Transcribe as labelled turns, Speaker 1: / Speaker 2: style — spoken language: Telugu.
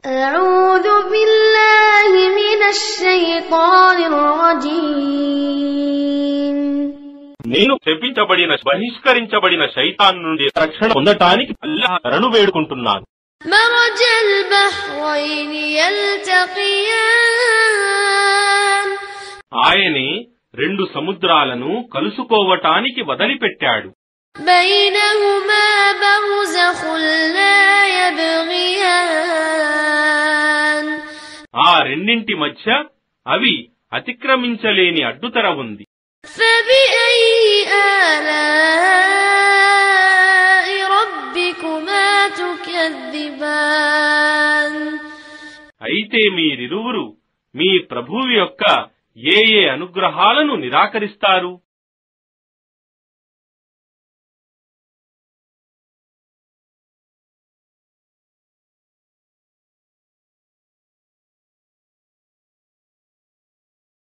Speaker 1: أعوذ بالله من الشيطان الرجيم
Speaker 2: నేను శపించబడిన బహిష్కరించబడిన శైతాన్ నుండి రక్షణ పొందటానికి అల్లాహ్ శరణు వేడుకుంటున్నాను.
Speaker 1: مرج البحرين يلتقيان
Speaker 2: ఆయనే రెండు సముద్రాలను కలుసుకోవటానికి వదిలిపెట్టాడు.
Speaker 1: بينهما برزخ لا يبغيان
Speaker 2: ఆ రెండింటి మధ్య అవి అతిక్రమించలేని అడ్డుతెర ఉంది.
Speaker 1: فبأي آلاء ربكما تكذبان
Speaker 2: అయితే మీరిరువురు మీ ప్రభువు యొక్క ఏ అనుగ్రహాలను నిరాకరిస్తారు?